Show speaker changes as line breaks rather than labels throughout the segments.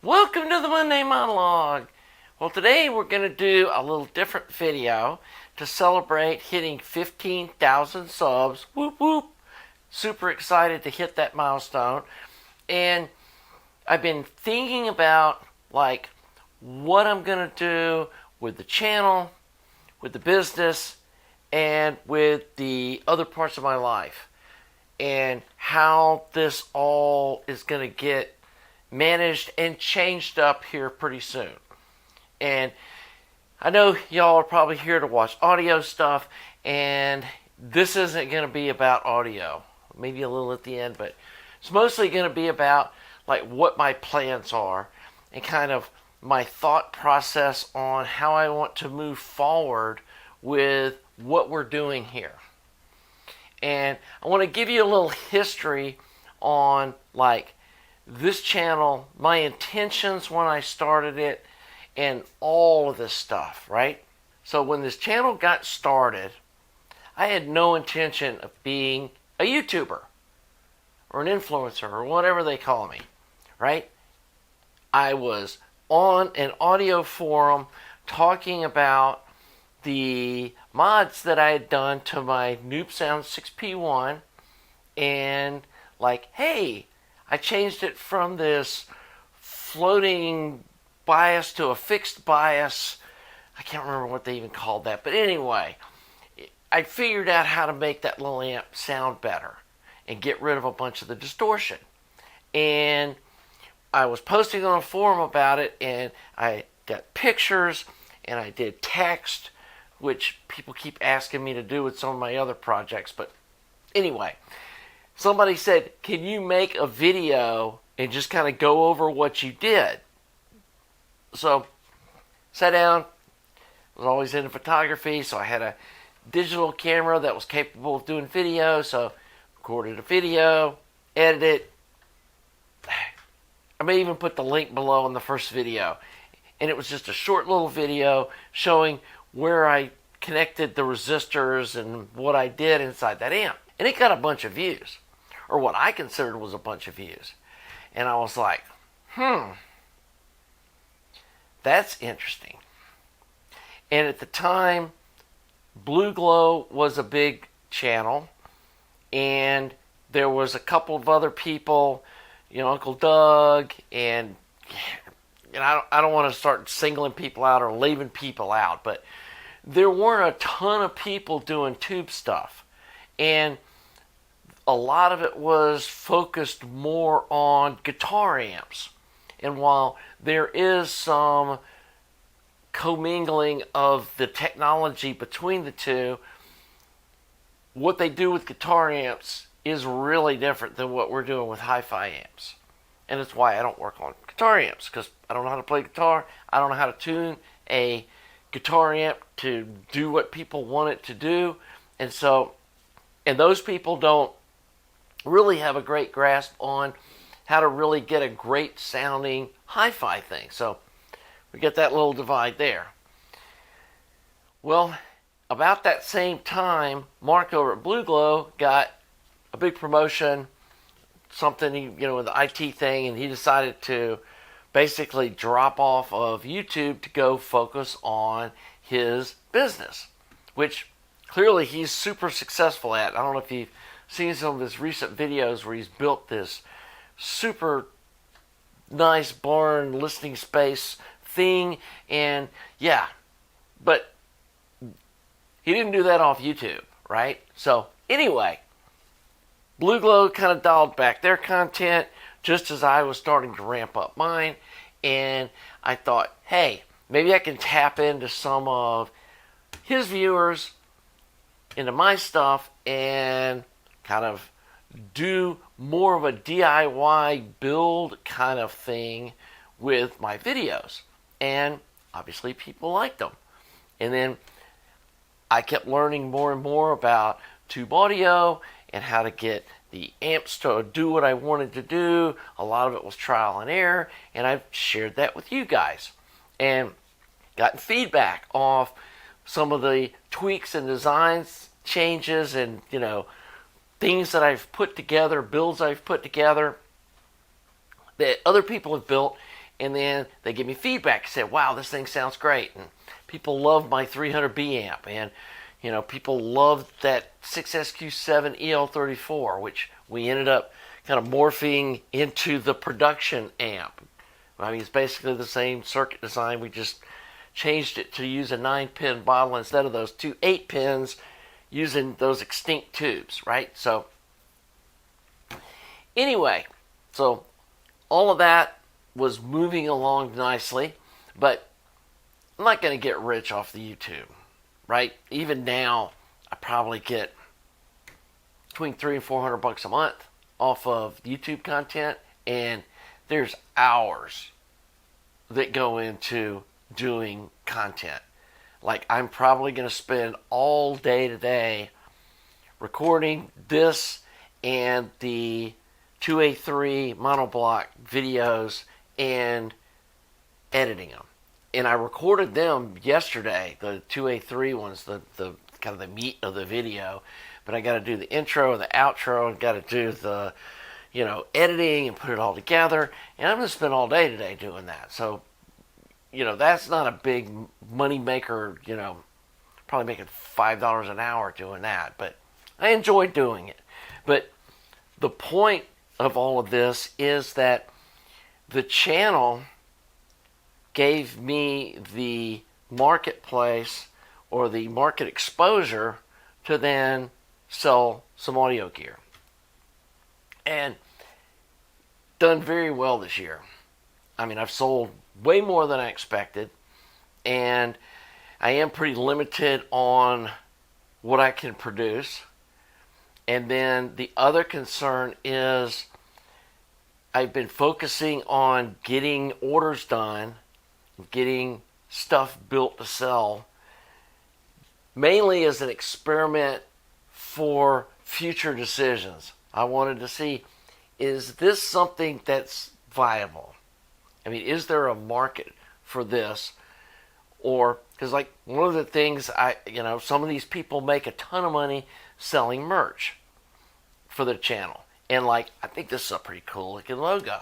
Welcome to the Monday Monologue. Well, today we're going to do a little different video to celebrate hitting 15,000 subs. Whoop whoop. Super excited to hit that milestone. And I've been thinking about like what I'm going to do with the channel, with the business, and with the other parts of my life. And how this all is going to get managed and changed up here pretty soon. And I know y'all are probably here to watch audio stuff, and this isn't going to be about audio. Maybe a little at the end, but it's mostly going to be about like what my plans are and kind of my thought process on how I want to move forward with what we're doing here. And I want to give you a little history on like this channel, my intentions when I started it, and all of this stuff, right? So when this channel got started, I had no intention of being a YouTuber or an influencer or whatever they call me, right? I was on an audio forum talking about the mods that I had done to my Noob Sound 6P1 and like, hey, I changed it from this floating bias to a fixed bias. I can't remember what they even called that. But anyway, I figured out how to make that little amp sound better and get rid of a bunch of the distortion. And I was posting on a forum about it, and I got pictures, and I did text, which people keep asking me to do with some of my other projects. But anyway, somebody said, can you make a video and just kind of go over what you did? So, sat down, was always into photography, so I had a digital camera that was capable of doing video, so recorded a video, edited it. I may even put the link below in the first video. And it was just a short little video showing where I connected the resistors and what I did inside that amp. And it got a bunch of views, or what I considered was a bunch of views. And I was like, that's interesting. And at the time, Blu Glow was a big channel, and there was a couple of other people, you know, Uncle Doug, and I don't want to start singling people out or leaving people out, but there weren't a ton of people doing tube stuff. And a lot of it was focused more on guitar amps. And while there is some commingling of the technology between the two, what they do with guitar amps is really different than what we're doing with hi-fi amps. And it's why I don't work on guitar amps, because I don't know how to play guitar. I don't know how to tune a guitar amp to do what people want it to do. And those people don't really have a great grasp on how to really get a great sounding hi-fi thing. So we get that little divide there. Well, about that same time, Mark over at Blu Glow got a big promotion, something, with the IT thing, and he decided to basically drop off of YouTube to go focus on his business, which clearly he's super successful at. I don't know if you've seen some of his recent videos where he's built this super nice barn listening space thing, and yeah, but he didn't do that off YouTube, right? So anyway, Blu Glow kind of dialed back their content just as I was starting to ramp up mine, and I thought, hey, maybe I can tap into some of his viewers, into my stuff, and kind of do more of a DIY build kind of thing with my videos. And obviously people liked them. And then I kept learning more and more about tube audio and how to get the amps to do what I wanted to do. A lot of it was trial and error, and I've shared that with you guys. And gotten feedback off some of the tweaks and designs changes and, things that I've put together, builds I've put together that other people have built, and then they give me feedback, say, wow, this thing sounds great, and people love my 300B amp, and people loved that 6SQ7 EL34, which we ended up kind of morphing into the production amp. I mean, it's basically the same circuit design. We just changed it to use a 9-pin bottle instead of those two 8-pins, using those extinct tubes, right? So anyway, so all of that was moving along nicely, but I'm not going to get rich off the YouTube, right? Even now, I probably get between $300 and $400 a month off of YouTube content, and there's hours that go into doing content. Like, I'm probably going to spend all day today recording this and the 2A3 monoblock videos and editing them. And I recorded them yesterday, the 2A3 ones, the kind of the meat of the video. But I got to do the intro and the outro, and got to do the, editing and put it all together. And I'm going to spend all day today doing that. So, that's not a big money maker, probably making $5 an hour doing that. But I enjoy doing it. But the point of all of this is that the channel gave me the marketplace or the market exposure to then sell some audio gear. And done very well this year. I mean, I've sold way more than I expected, and I am pretty limited on what I can produce. And then the other concern is I've been focusing on getting orders done, getting stuff built to sell, mainly as an experiment for future decisions. I wanted to see, is this something that's viable? I mean, is there a market for this? Or, because like one of the things some of these people make a ton of money selling merch for their channel. And like, I think this is a pretty cool looking logo.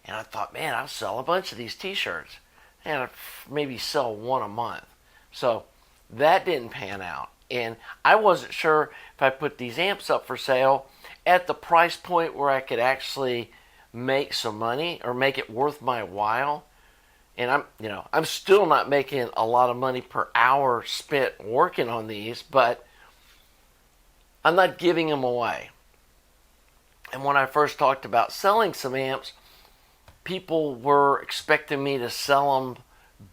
And I thought, man, I'll sell a bunch of these t-shirts. And I'd maybe sell one a month. So that didn't pan out. And I wasn't sure if I put these amps up for sale at the price point where I could actually make some money or make it worth my while. And I'm still not making a lot of money per hour spent working on these, but I'm not giving them away. And when I first talked about selling some amps, people were expecting me to sell them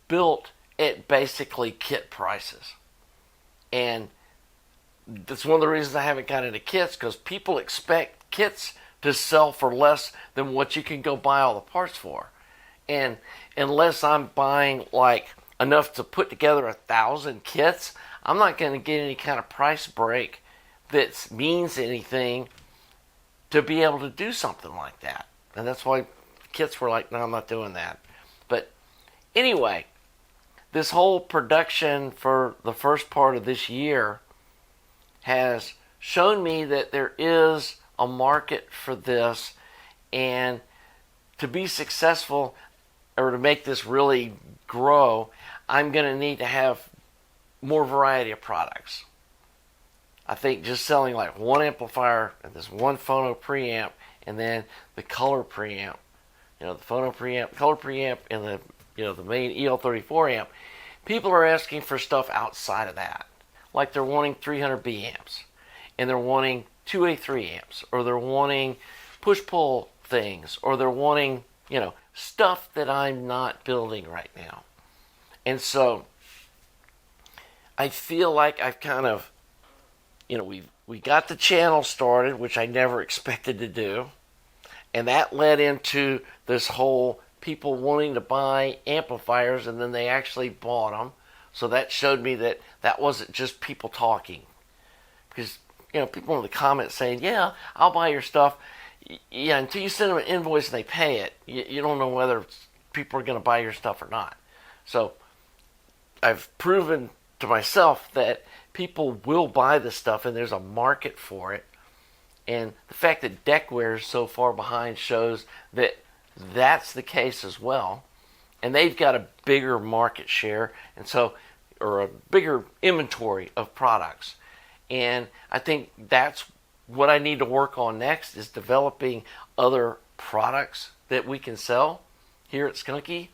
built at basically kit prices. And that's one of the reasons I haven't got into kits, because people expect kits to sell for less than what you can go buy all the parts for. And unless I'm buying like enough to put together 1,000 kits, I'm not going to get any kind of price break that means anything to be able to do something like that. And that's why kits were like, no, I'm not doing that. But anyway, this whole production for the first part of this year has shown me that there is a market for this, and to be successful or to make this really grow, I'm going to need to have more variety of products. I think just selling like one amplifier and this one phono preamp, and then the color preamp, the phono preamp, color preamp, and the main EL34 amp. People are asking for stuff outside of that. Like they're wanting 300B amps, and they're wanting 2A3 amps, or they're wanting push-pull things, or they're wanting, stuff that I'm not building right now. And so I feel like I've kind of, we got the channel started, which I never expected to do. And that led into this whole people wanting to buy amplifiers, and then they actually bought them. So that showed me that that wasn't just people talking. Because, people in the comments saying, yeah, I'll buy your stuff. Yeah, until you send them an invoice and they pay it, you don't know whether people are going to buy your stuff or not. So I've proven to myself that people will buy this stuff, and there's a market for it. And the fact that Deckware is so far behind shows that that's the case as well. And they've got a bigger market share, and so, or a bigger inventory of products. And I think that's what I need to work on next, is developing other products that we can sell here at Skunkie.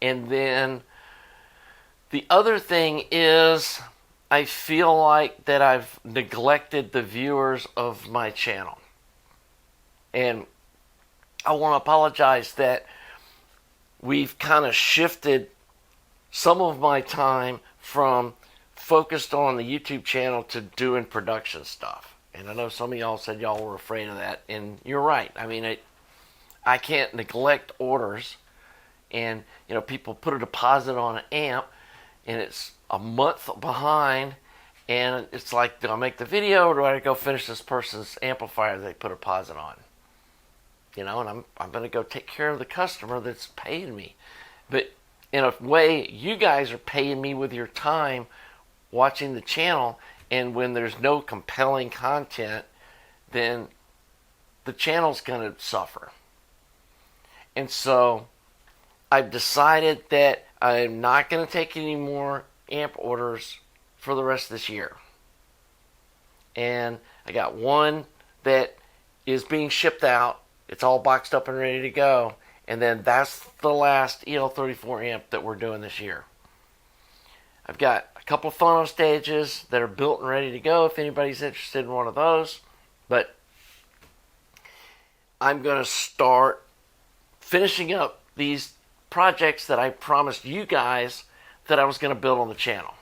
And then the other thing is, I feel like that I've neglected the viewers of my channel. And I want to apologize that we've kind of shifted some of my time from focused on the YouTube channel to doing production stuff. And I know some of y'all said y'all were afraid of that, and you're right. I mean, I can't neglect orders, and people put a deposit on an amp, and it's a month behind, and it's like, do I make the video, or do I go finish this person's amplifier they put a deposit on? And I'm going to go take care of the customer that's paying me. But in a way, you guys are paying me with your time watching the channel, and when there's no compelling content, then the channel's going to suffer. And so I've decided that I'm not going to take any more amp orders for the rest of this year. And I got one that is being shipped out. It's all boxed up and ready to go. And then that's the last EL34 amp that we're doing this year. I've got a couple of phono stages that are built and ready to go if anybody's interested in one of those. But I'm going to start finishing up these projects that I promised you guys that I was going to build on the channel.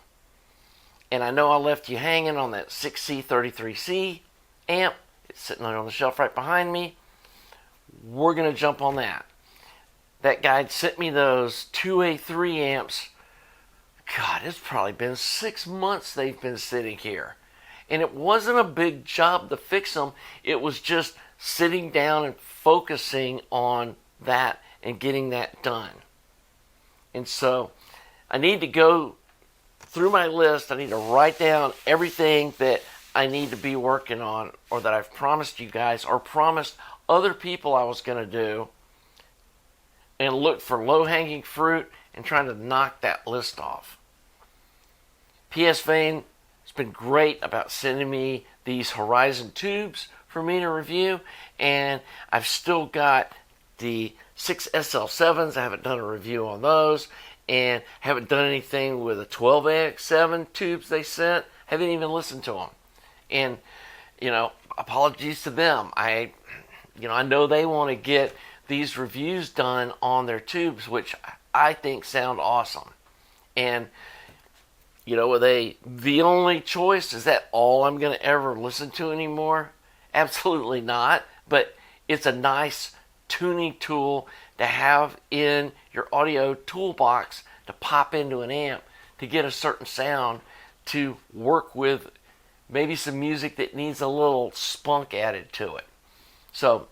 And I know I left you hanging on that 6C33C amp. It's sitting on the shelf right behind me. We're going to jump on that. That guy sent me those 2A3 amps. God, it's probably been 6 months they've been sitting here. And it wasn't a big job to fix them. It was just sitting down and focusing on that and getting that done. And so I need to go through my list. I need to write down everything that I need to be working on, or that I've promised you guys, or promised other people I was going to do, and look for low-hanging fruit and trying to knock that list off. PS Vane has been great about sending me these Horizon tubes for me to review, and I've still got the 6 SL7s. I haven't done a review on those, and haven't done anything with the 12AX7 tubes they sent. Haven't even listened to them. And, apologies to them. I know they want to get these reviews done on their tubes, which I think sound awesome. And, are they the only choice? Is that all I'm going to ever listen to anymore? Absolutely not. But it's a nice tuning tool to have in your audio toolbox to pop into an amp to get a certain sound to work with maybe some music that needs a little spunk added to it. So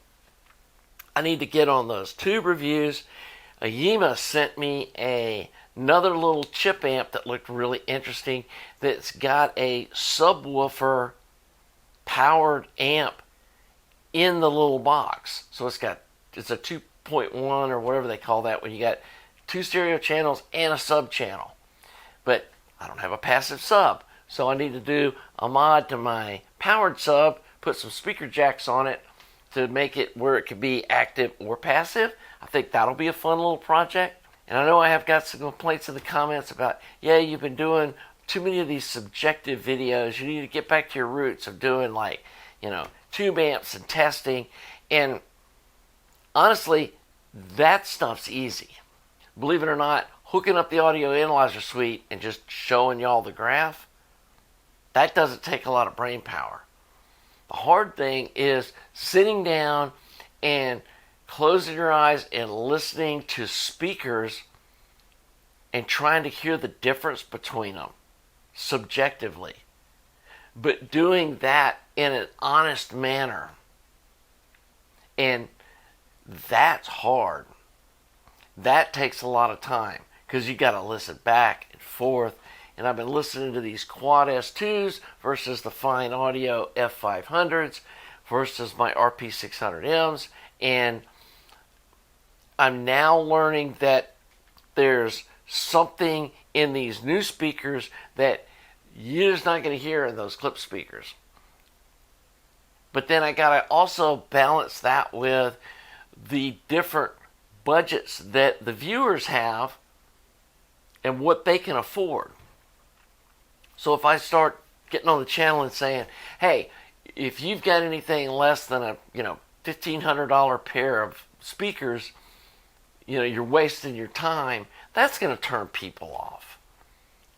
I need to get on those tube reviews. Yima sent me another little chip amp that looked really interesting, that's got a subwoofer powered amp in the little box. So it's a 2.1 or whatever they call that, when you got 2 stereo channels and a sub channel. But I don't have a passive sub, so I need to do a mod to my powered sub, put some speaker jacks on it to make it where it could be active or passive. I think that'll be a fun little project. And I know I have got some complaints in the comments about, you've been doing too many of these subjective videos. You need to get back to your roots of doing tube amps and testing. And honestly, that stuff's easy. Believe it or not, hooking up the audio analyzer suite and just showing y'all the graph, that doesn't take a lot of brain power. The hard thing is sitting down and closing your eyes and listening to speakers and trying to hear the difference between them subjectively, but doing that in an honest manner. And that's hard. That takes a lot of time, because you got to listen back and forth. And I've been listening to these Quad S2s versus the Fine Audio F500s versus my RP600Ms, and I'm now learning that there's something in these new speakers that you're just not going to hear in those clip speakers. But then I got to also balance that with the different budgets that the viewers have and what they can afford. So if I start getting on the channel and saying, hey, if you've got anything less than a $1,500 pair of speakers, you're wasting your time, that's going to turn people off.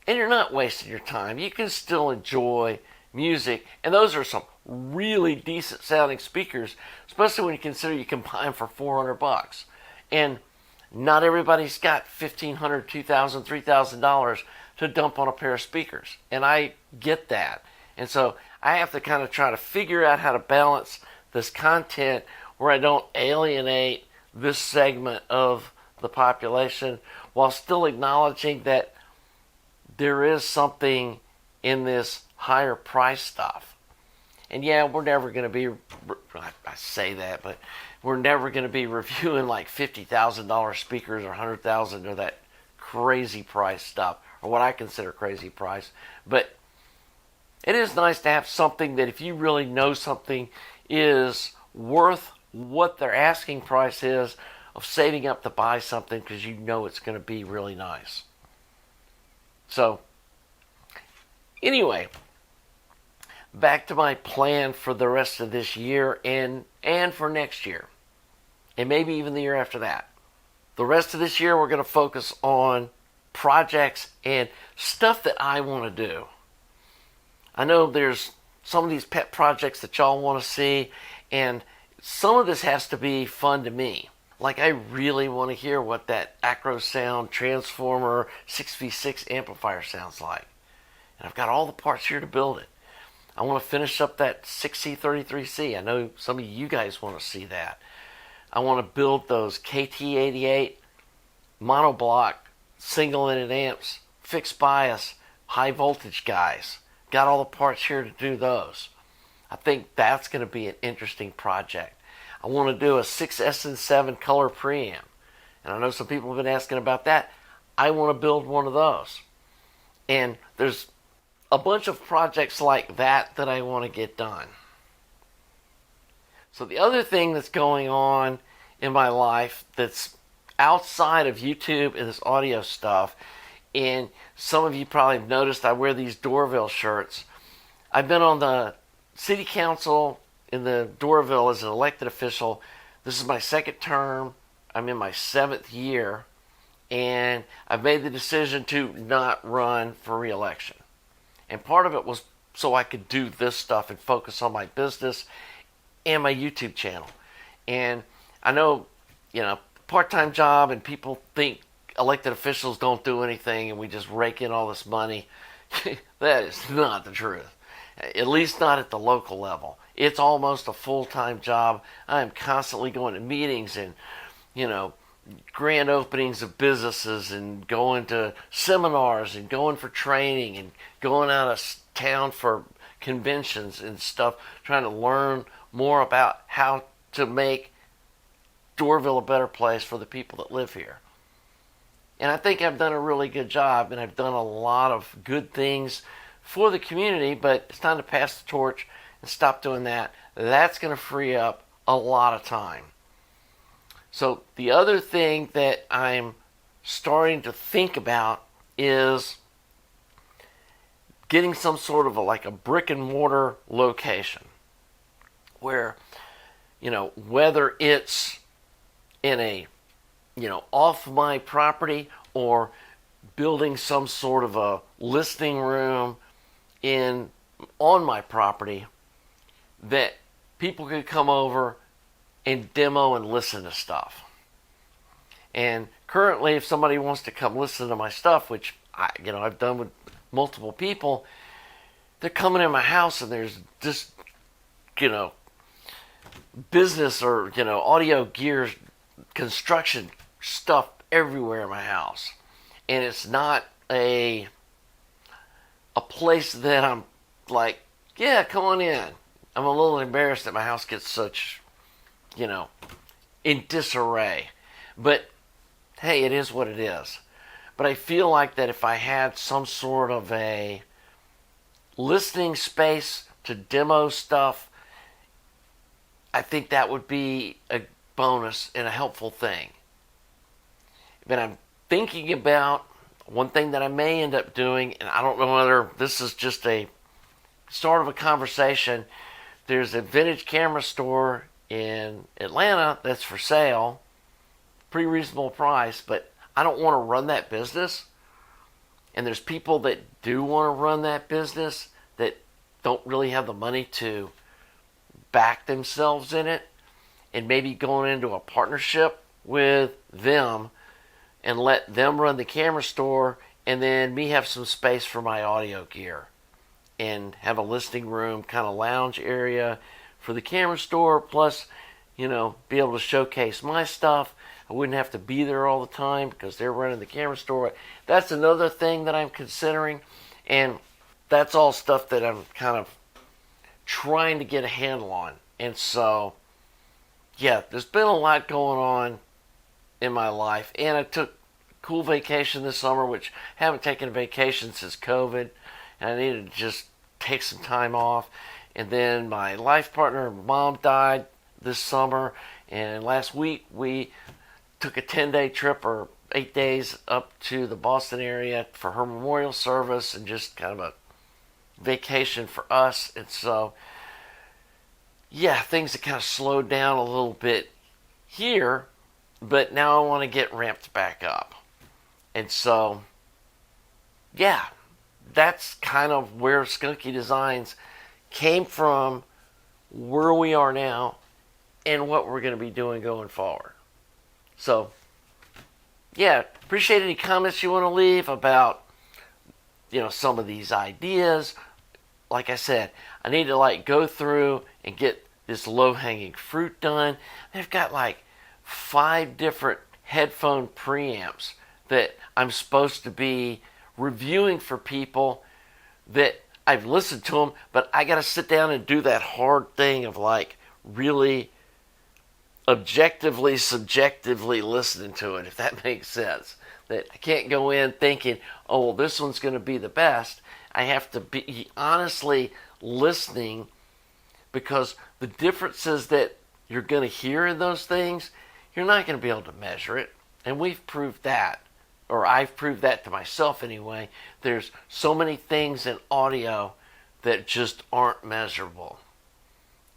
And you're not wasting your time. You can still enjoy music, and those are some really decent sounding speakers, especially when you consider you can buy them for $400. And not everybody's got $1,500, $2,000, $3,000 to dump on a pair of speakers, and I get that. And so I have to kind of try to figure out how to balance this content where I don't alienate this segment of the population while still acknowledging that there is something in this higher price stuff. And yeah, we're never going to be, I say that, but we're never going to be reviewing like $50,000 speakers or $100,000 or that crazy price stuff, or what I consider crazy price. But it is nice to have something that if you really know something is worth what their asking price is, of saving up to buy something because you know it's going to be really nice. So, anyway, back to my plan for the rest of this year and for next year. And maybe even the year after that. The rest of this year we're going to focus on projects and stuff that I want to do. I know there's some of these pet projects that y'all want to see, and some of this has to be fun to me. Like, I really want to hear what that Acro Sound Transformer 6v6 amplifier sounds like. And I've got all the parts here to build it. I want to finish up that 6C33C. I know some of you guys want to see that. I want to build those KT88 monoblock single-ended amps, fixed bias, high voltage guys. Got all the parts here to do those. I think that's going to be an interesting project. I want to do a 6S7 color preamp. And I know some people have been asking about that. I want to build one of those. And there's a bunch of projects like that that I want to get done. So the other thing that's going on in my life that's outside of YouTube and this audio stuff, and some of you probably have noticed I wear these Doraville shirts. I've been on the city council in the Doraville as an elected official. This is my second term. I'm in my 7th year, and I've made the decision to not run for re-election. And part of it was so I could do this stuff and focus on my business and my YouTube channel. And I know, part-time job, and people think elected officials don't do anything and we just rake in all this money. That is not the truth. At least not at the local level. It's almost a full-time job. I am constantly going to meetings and, grand openings of businesses and going to seminars and going for training and going out of town for conventions and stuff, trying to learn more about how to make Doraville a better place for the people that live here. And I think I've done a really good job, and I've done a lot of good things for the community, but it's time to pass the torch and stop doing that. That's going to free up a lot of time. So the other thing that I'm starting to think about is getting some sort of a brick and mortar location where, whether it's in a, off my property or building some sort of a listening room on my property that people could come over and demo and listen to stuff. And currently, if somebody wants to come listen to my stuff, which I've done with multiple people, they're coming in my house and there's just, business or, audio gear, construction stuff everywhere in my house. And it's not a place that I'm like, yeah, come on in. I'm a little embarrassed that my house gets such, in disarray. But hey, it is what it is. But I feel like that if I had some sort of a listening space to demo stuff, I think that would be a bonus and a helpful thing. But I'm thinking about one thing that I may end up doing, and I don't know whether this is just a start of a conversation. There's a vintage camera store in Atlanta that's for sale, pretty reasonable price, but I don't want to run that business. And there's people that do want to run that business that don't really have the money to back themselves in it, and maybe going into a partnership with them and let them run the camera store, and then me have some space for my audio gear and have a listing room, kind of lounge area for the camera store, plus, be able to showcase my stuff. I wouldn't have to be there all the time because they're running the camera store. That's another thing that I'm considering, and that's all stuff that I'm kind of trying to get a handle on. And so, yeah, there's been a lot going on in my life, and I took a cool vacation this summer, which I haven't taken a vacation since COVID, and I needed to just take some time off. And then my life partner, mom, died this summer, and last week we took a 10-day trip, or 8 days, up to the Boston area for her memorial service, and just kind of a vacation for us. And so, yeah, things have kind of slowed down a little bit here, but now I want to get ramped back up. And so, yeah, that's kind of where Skunkie Designs came from, where we are now, and what we're going to be doing going forward. So, yeah, appreciate any comments you want to leave about, some of these ideas. Like I said, I need to go through and get this low-hanging fruit done. They've got 5 different headphone preamps that I'm supposed to be reviewing for people that I've listened to them, but I got to sit down and do that hard thing of really objectively, subjectively listening to it, if that makes sense. That I can't go in thinking, oh, well, this one's going to be the best. I have to be honestly listening, because the differences that you're going to hear in those things, you're not going to be able to measure it. And we've proved that, or I've proved that to myself anyway. There's so many things in audio that just aren't measurable.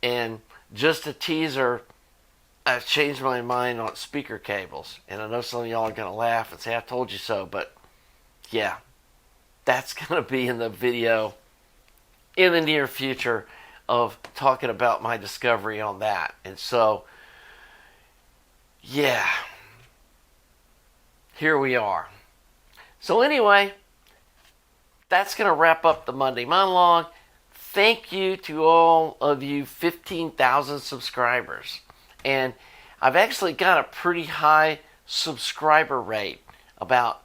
And just a teaser, I've changed my mind on speaker cables. And I know some of y'all are going to laugh and say, I told you so. But yeah, that's going to be in the video in the near future of talking about my discovery on that. And so, yeah, here we are. So anyway, that's going to wrap up the Monday Monologue. Thank you to all of you 15,000 subscribers. And I've actually got a pretty high subscriber rate. About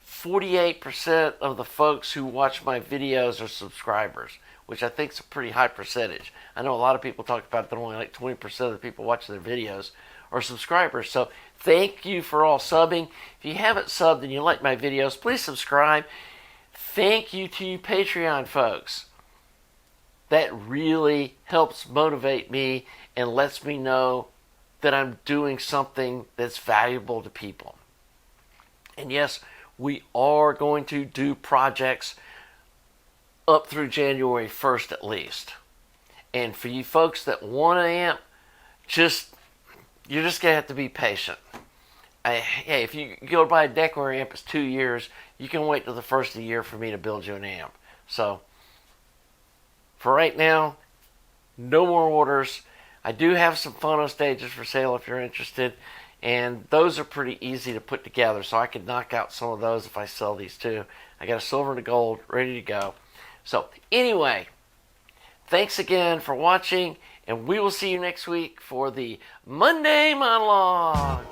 48% of the folks who watch my videos are subscribers, which I think is a pretty high percentage. I know a lot of people talk about that only 20% of the people watching their videos are subscribers. So thank you for all subbing. If you haven't subbed and you like my videos, please subscribe. Thank you to you Patreon folks. That really helps motivate me and lets me know that I'm doing something that's valuable to people. And yes, we are going to do projects up through January 1st at least. And for you folks that want an amp, you're just going to have to be patient. Hey, if you go buy a Decor amp, it's 2 years. You can wait till the first of the year for me to build you an amp. So, for right now, no more orders. I do have some phono stages for sale if you're interested, and those are pretty easy to put together, so I could knock out some of those if I sell these too. I got a silver and a gold ready to go. So anyway, thanks again for watching, and we will see you next week for the Monday Monologue.